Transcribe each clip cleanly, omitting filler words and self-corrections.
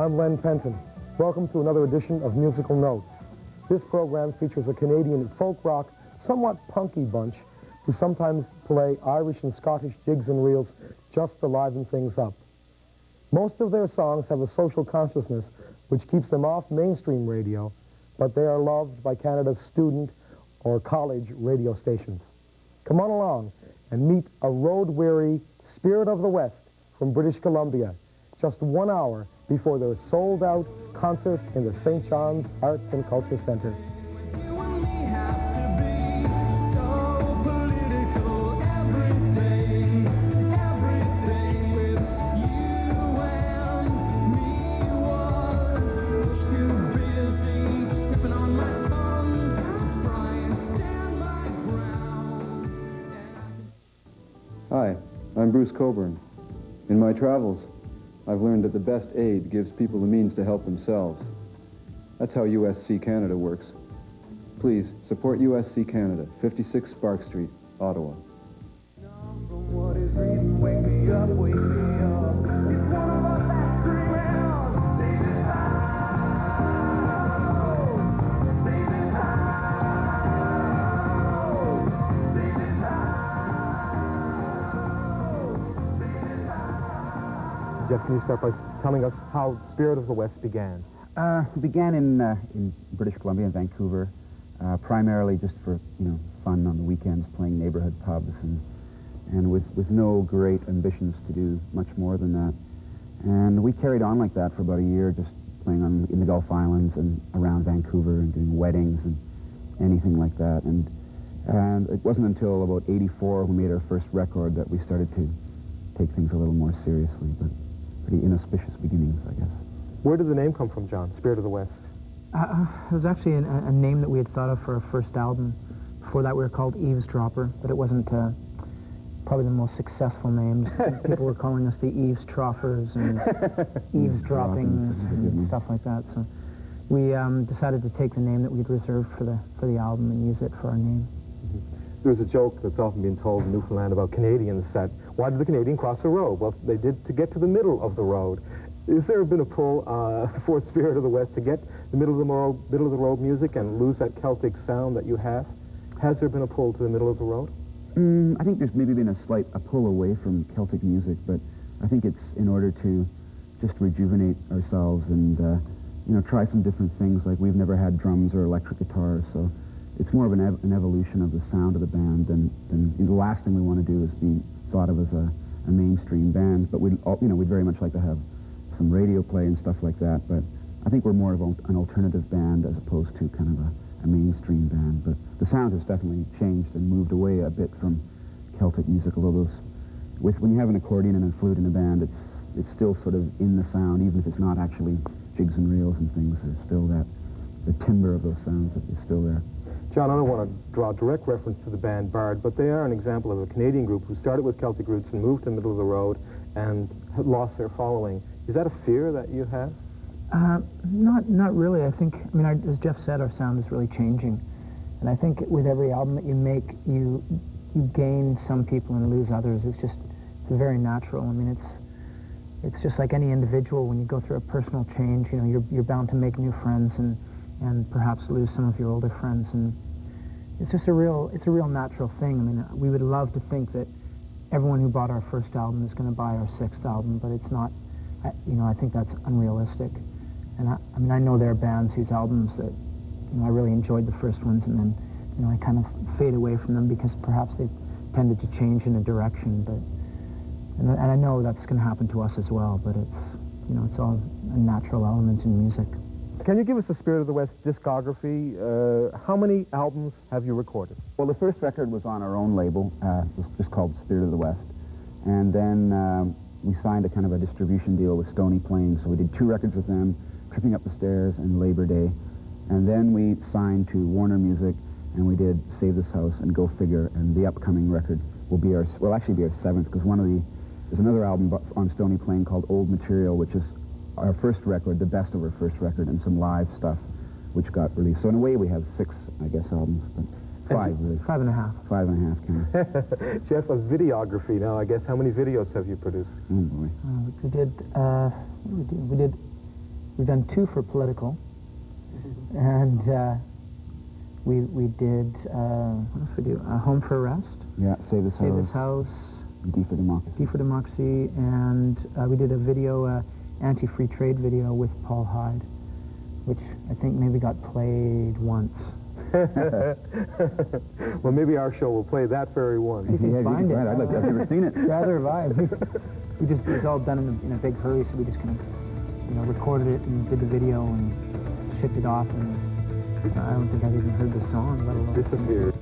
I'm Len Penton. Welcome to another edition of Musical Notes. This program features a Canadian folk rock, somewhat punky bunch who sometimes play Irish and Scottish jigs and reels just to liven things up. Most of their songs have a social consciousness which keeps them off mainstream radio, but they are loved by Canada's student or college radio stations. Come on along and meet a road-weary Spirit of the West from British Columbia, just 1 hour before their sold-out concert in the St. John's Arts and Culture Centre. Hi, I'm Bruce Coburn. In my travels, I've learned that the best aid gives people the means to help themselves. That's how USC Canada works. Please, support USC Canada, 56 Spark Street, Ottawa. Jeff, can you start by telling us how Spirit of the West began? It began in British Columbia, in Vancouver, primarily just for fun on the weekends, playing neighborhood pubs, and with no great ambitions to do much more than that. And we carried on like that for about a year, just playing in the Gulf Islands and around Vancouver and doing weddings and anything like that. And it wasn't until about '84 we made our first record that we started to take things a little more seriously, but pretty inauspicious beginnings, I guess. Where did the name come from, John, Spirit of the West? It was actually a name that we had thought of for our first album. Before that we were called Eavesdropper, but it wasn't probably the most successful names. People were calling us the Eavestroffers and Eavesdroppings and stuff like that. So we decided to take the name that we'd reserved for the album and use it for our name. There's a joke that's often been told in Newfoundland about Canadians that, why did the Canadian cross the road? Well, they did to get to the middle of the road. Is there been a pull for Spirit of the West to get the middle of the road music and lose that Celtic sound that you have? Has there been a pull to the middle of the road? I think there's maybe been a pull away from Celtic music, but I think it's in order to just rejuvenate ourselves and try some different things. Like, we've never had drums or electric guitars, so it's more of an evolution of the sound of the band than the last thing we want to do is be thought of as a mainstream band. But we'd very much like to have some radio play and stuff like that. But I think we're more of an alternative band as opposed to kind of a mainstream band. But the sound has definitely changed and moved away a bit from Celtic music. Although when you have an accordion and a flute in a band, it's still sort of in the sound, even if it's not actually jigs and reels and things. There's still the timbre of those sounds that is still there. John, I don't want to draw direct reference to the band Bard, but they are an example of a Canadian group who started with Celtic roots and moved to the middle of the road and lost their following. Is that a fear that you have? Not really. I think, as Jeff said, our sound is really changing. And I think with every album that you make, you gain some people and lose others. It's very natural. It's just like any individual. When you go through a personal change, you're bound to make new friends and perhaps lose some of your older friends, and it's a real natural thing. We would love to think that everyone who bought our first album is going to buy our sixth album, but it's not. I think that's unrealistic. And I know there are bands whose albums that I really enjoyed the first ones, and then I kind of fade away from them because perhaps they tended to change in a direction. And I know that's going to happen to us as well. But it's all a natural element in music. Can you give us the Spirit of the West discography? How many albums have you recorded? Well, the first record was on our own label. It was just called Spirit of the West. And then we signed a kind of a distribution deal with Stony Plain. So we did 2 records with them, Tripping Up the Stairs and Labor Day. And then we signed to Warner Music, and we did Save This House and Go Figure. And the upcoming record will actually be our 7th, because there's another album on Stony Plain called Old Material, which is our first record, the best of our first record, and some live stuff which got released. So in a way we have 6, I guess, albums, but 5 really. 5.5. 5.5, kind of. Jeff, of videography now, I guess, how many videos have you produced? Oh boy. We did We've done 2 for political, and we did, what else we do? Home for Arrest. Yeah, Save This Save House. This House. D for Democracy. D for Democracy, and we did a video, anti-free trade video with Paul Hyde, which I think maybe got played once. Well, maybe our show will play that very one. You can find it. I've never seen it. Rather have I. We just, it was all done in a big hurry, so we just kind of, you know, recorded it and did the video and shipped it off, and I don't think I've even heard the song, let alone Disappeared.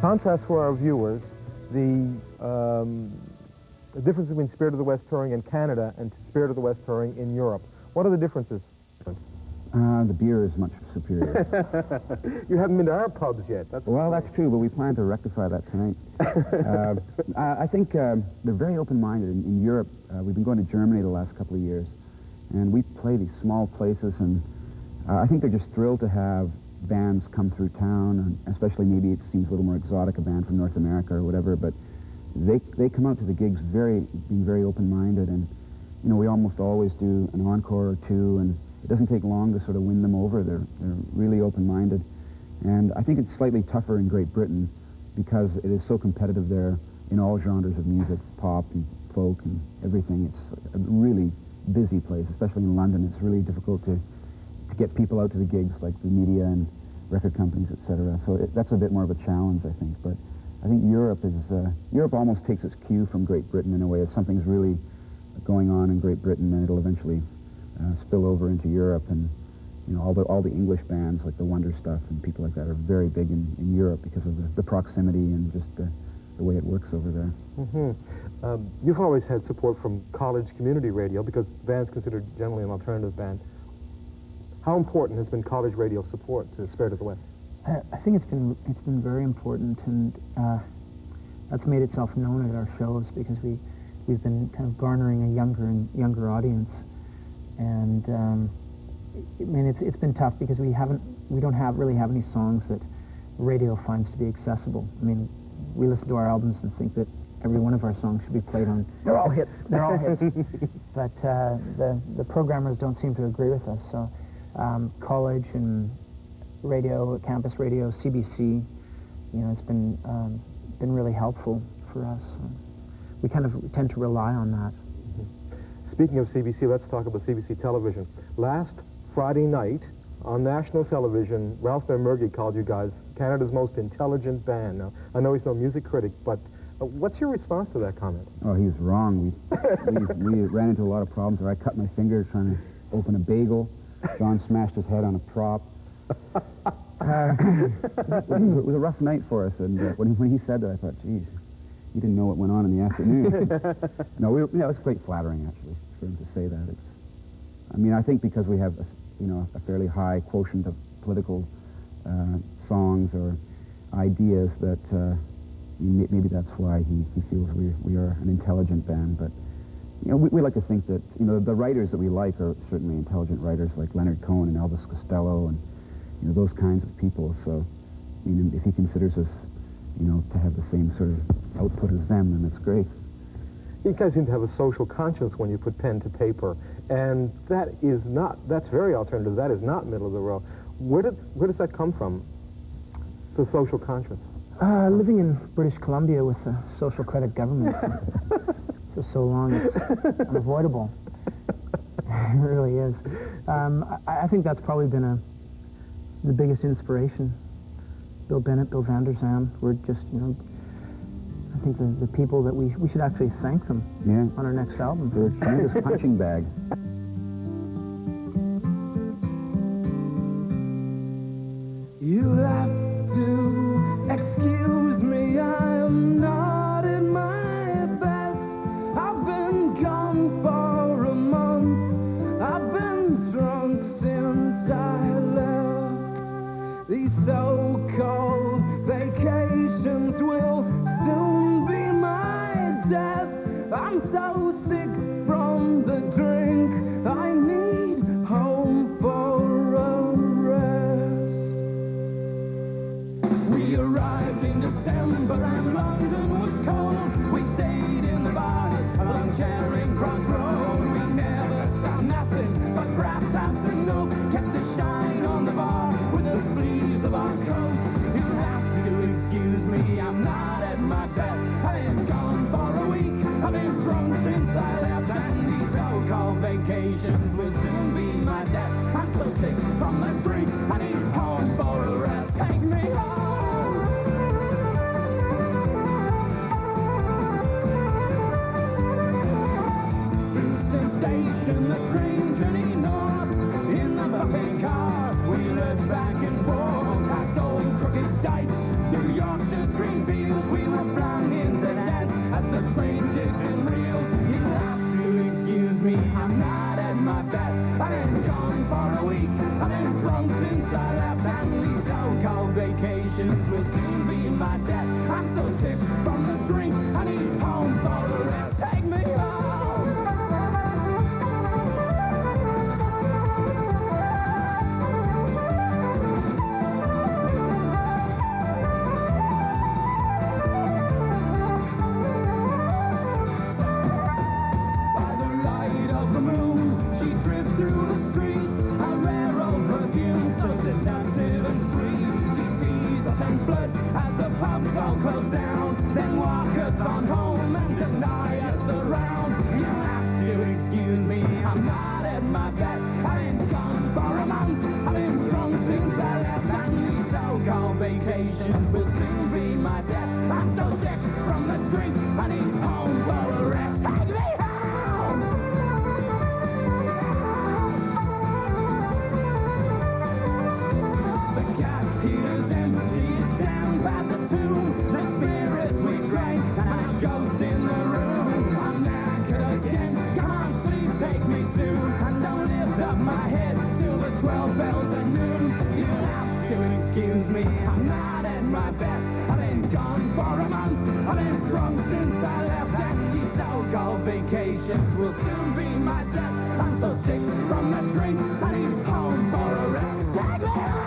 Contrast for our viewers the difference between Spirit of the West touring in Canada and Spirit of the West touring in Europe. What are the differences? The beer is much superior. You haven't been to our pubs yet. Well, that's true, but we plan to rectify that tonight. I think they're very open-minded. In Europe, we've been going to Germany the last couple of years, and we play these small places, and I think they're just thrilled to have bands come through town, and especially maybe it seems a little more exotic, a band from North America or whatever, but they come out to the gigs being very open-minded, and you know, we almost always do an encore or two, and it doesn't take long to sort of win them over. They're really open-minded. And I think it's slightly tougher in Great Britain because it is so competitive there in all genres of music, pop and folk and everything. It's a really busy place, especially in London. It's really difficult to get people out to the gigs, like the media and record companies, etc. So that's a bit more of a challenge, I think. But I think Europe almost takes its cue from Great Britain in a way. If something's really going on in Great Britain, then it'll eventually spill over into Europe, and you know, all the English bands like the Wonder Stuff and people like that are very big in Europe because of the proximity and just the way it works over there. Mm-hmm. You've always had support from college community radio because band's considered generally an alternative band. How important has been college radio support to Spirit of the West? I think it's been very important, and that's made itself known at our shows because we've been kind of garnering a younger and younger audience. And I mean, it's been tough because we don't really have any songs that radio finds to be accessible. I mean, we listen to our albums and think that every one of our songs should be played on. They're all hits. They're all hits. But the programmers don't seem to agree with us. So college and radio, campus radio, CBC, you know, it's been really helpful for us. We kind of tend to rely on that. Speaking of CBC, let's talk about CBC television. Last Friday night on national television, Ralph Dermurgy called you guys Canada's most intelligent band. Now, I know he's no music critic, but what's your response to that comment? Oh, he was wrong. We ran into a lot of problems where I cut my finger trying to open a bagel. John smashed his head on a prop. It was a rough night for us, and when he said that, I thought, geez, he didn't know what went on in the afternoon. No, it was quite flattering, actually, for him to say that. I mean, I think because we have, a fairly high quotient of political songs or ideas that maybe that's why he feels we are an intelligent band. But you know, we like to think that the writers that we like are certainly intelligent writers, like Leonard Cohen and Elvis Costello, and those kinds of people. So, if he considers us, to have the same sort of output as them, then that's great. You guys seem to have a social conscience when you put pen to paper, and that's very alternative. That is not middle of the road. Where does that come from, the social conscience? Living in British Columbia with a social credit government for so long, it's unavoidable. It really is. I think that's probably been the biggest inspiration. Bill Bennett, Bill Vander Zalm, we're just, I think the people that we should actually thank them on our next album. They're a tremendous punching bag. You'll have to excuse me, I'm not at my best. I've been gone for a month, I've been drunk since I left. These so-called vacations will soon be my death. I'm so sick from the drink, I need home for a rest. We arrived in December and London was cold. We stayed in the bar along Charing Cross Road. We never stopped nothing but brass taps and notes. Kept the shine on the bar with the sleeves of our coats. You'll have to excuse me, I'm not at my best. I've been gone for a week, I've been drunk since I left. And these so-called vacations will soon be my death. I'm so sick from the drink, I need home for a rest. Take me home. vacations will soon be my death. I'm so sick from the drink, I need home for a rest. Take me home. By the light of the moon, she drifts through the streets, a rare old perfume, so seductive and free. She sees and flood as the pubs all close down, then walk us on home and deny us around. You have to excuse me, I'm not at my best. I've been gone for a month, I've been drunk since I left, and these so-called vacations will soon be my death. I'm so sick from the drink, I need home for a rest. Take me home! The gas heater's empty, it's down by the tomb. The spirits we drank, and a ghost in the room. I'm knackered again, come on, please take me soon. And don't lift up my head till the 12 bells at noon. You'll have to excuse me, I'm not at my best. I've been gone for a month, I've been drunk since I left, and these so-called vacations will soon be my death. I'm so sick from the drink, I need home for a rest. Take me home!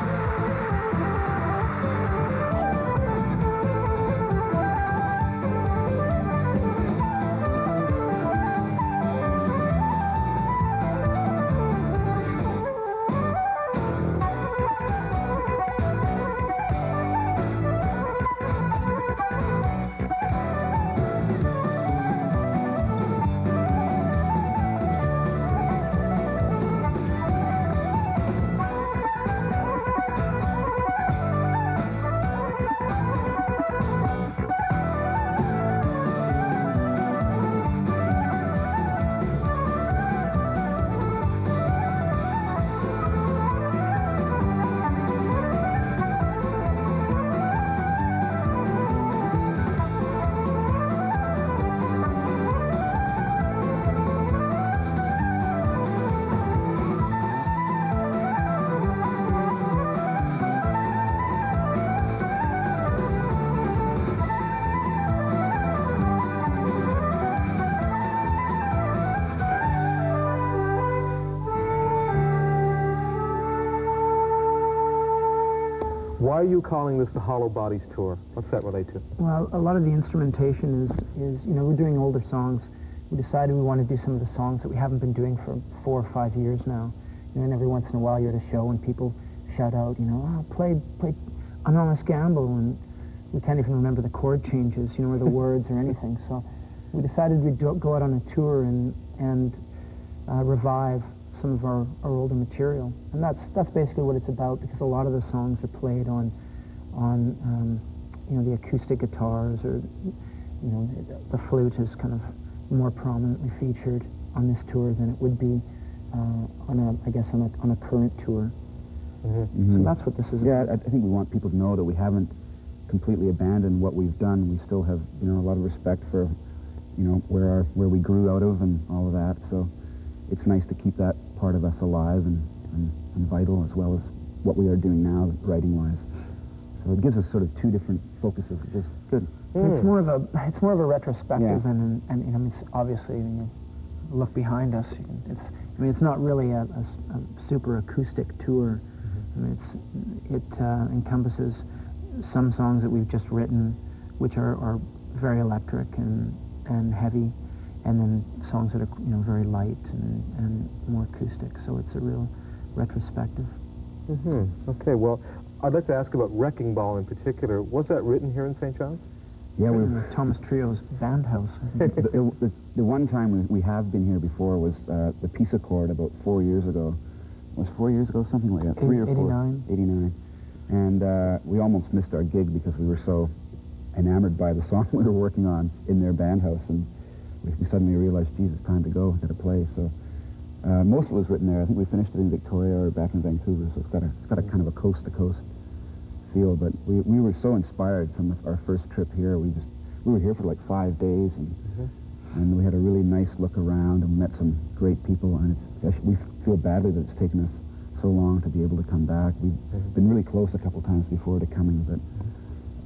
Why are you calling this the Hollow Bodies Tour? What's that relate to? Well, a lot of the instrumentation is we're doing older songs. We decided we want to do some of the songs that we haven't been doing for 4 or 5 years now. And every once in a while you're at a show and people shout out, play Anonymous Gamble, and we can't even remember the chord changes, or the words or anything. So we decided we'd go out on a tour and revive some of our older material. And that's basically what it's about, because a lot of the songs are played on the acoustic guitars, or the flute is kind of more prominently featured on this tour than it would be on a current tour. Mm-hmm. So that's what this is about. Yeah, I think we want people to know that we haven't completely abandoned what we've done. We still have a lot of respect for where we grew out of and all of that. So it's nice to keep that part of us alive and vital, as well as what we are doing now, writing-wise. So it gives us sort of two different focuses, which is good. It's more of a retrospective, and it's obviously when you look behind us, it's not really a super acoustic tour. It encompasses some songs that we've just written, which are very electric and heavy, and then songs that are very light and more acoustic. So it's a real retrospective. Okay, well, I'd like to ask about Wrecking Ball in particular. Was that written here in St. John's? Yeah, Thomas Trio's band house. The one time we have been here before was the Peace Accord about 4 years ago. Was 4 years ago, something like that? 3 or 4? 89. And we almost missed our gig because we were so enamored by the song we were working on in their band house, and we suddenly realized, geez, it's time to go, got to play. So most of it was written there. I think we finished it in Victoria or back in Vancouver, so it's got a kind of a coast-to-coast feel. But we were so inspired from our first trip here. We were here for like 5 days, and we had a really nice look around and met some great people. And we feel badly that it's taken us so long to be able to come back. We've been really close a couple times before to coming, but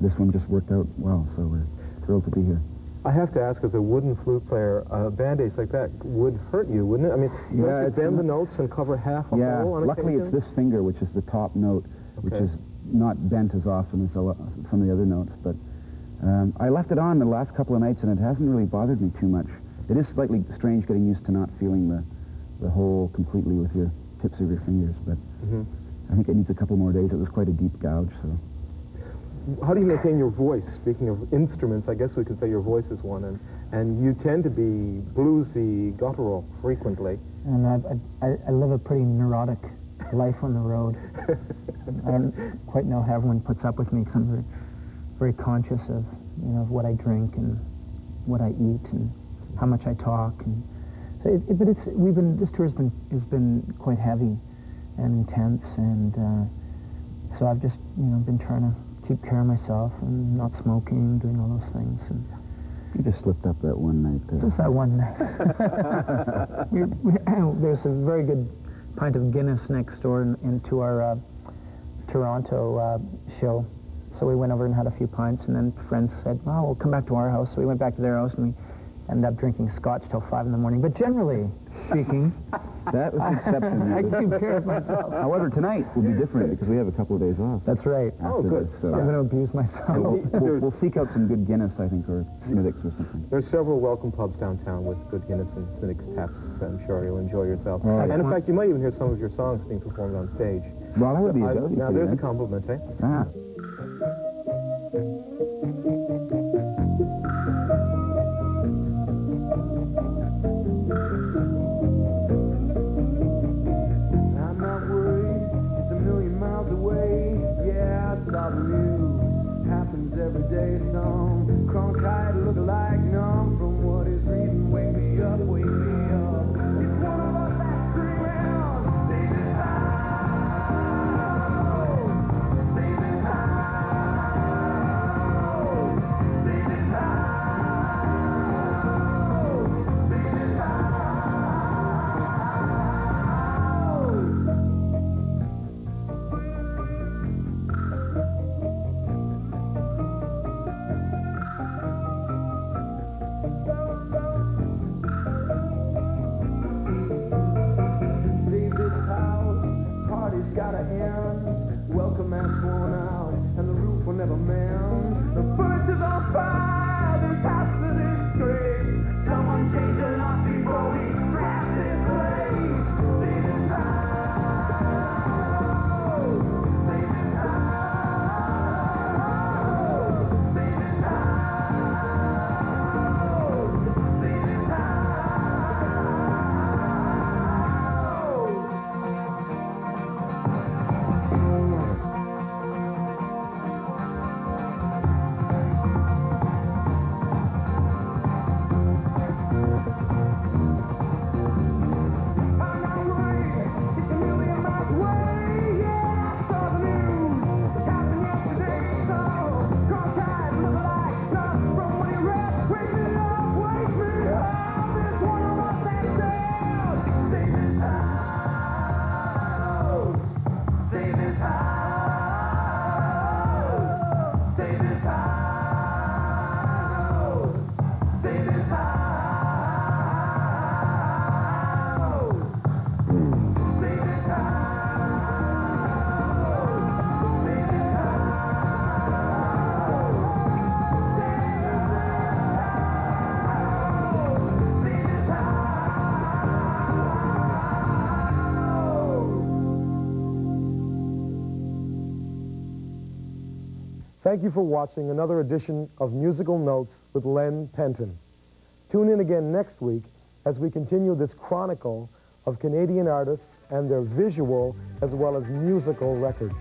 this one just worked out well, so we're thrilled to be here. I have to ask, as a wooden flute player, Band-Aids like that would hurt you, wouldn't it? I mean, don't you bend the notes and cover half a hole on luckily occasion? it's this finger, which is the top note, which is not bent as often as some of the other notes, but I left it on the last couple of nights and it hasn't really bothered me too much. It is slightly strange getting used to not feeling the hole completely with your tips of your fingers, but I think it needs a couple more days. It was quite a deep gouge, so. How do you maintain your voice? Speaking of instruments, I guess we could say your voice is one, and you tend to be bluesy, guttural frequently. And I live a pretty neurotic life on the road. I don't quite know how everyone puts up with me, because I'm very, very conscious of, you know, of what I drink and what I eat and how much I talk. And so this tour has been quite heavy and intense, and so I've just, you know, been trying to keep care of myself and not smoking, doing all those things. And you just slipped up that one night. Just that one night. There's a very good pint of Guinness next door into our Toronto show. So we went over and had a few pints, and then friends said, "Oh, we'll come back to our house." So we went back to their house, and we ended up drinking scotch till 5 in the morning. But generally speaking, that was an exception. I keep care of myself. However, tonight will be different because we have a couple of days off. That's right. Oh, good. So I'm going to abuse myself. We'll seek out some good Guinness, I think, or Smithwick's or something. There's several welcome pubs downtown with good Guinness and Smithwick's taps. I'm sure you'll enjoy yourself. Right. And in fact, you might even hear some of your songs being performed on stage. Well, that would be now, there's a nice. compliment, eh? Ah. I'm not worried, it's a million miles away. Yeah, I saw the news, happens every day. Some Cronkite look-alike numb from what he's reading. Wake me up, wake me up. It's one of us that's screaming, save this house, save this house, save this house, save this house. Save this house, party's gotta end. Welcome has worn out, and the roof will never mend. The furniture's on fire, this house is a disgrace. Someone change the lock before we trash this place. Save this house, save this house, save this house, save this house. Thank you for watching another edition of Musical Notes with Len Penton. Tune in again next week as we continue this chronicle of Canadian artists and their visual as well as musical records.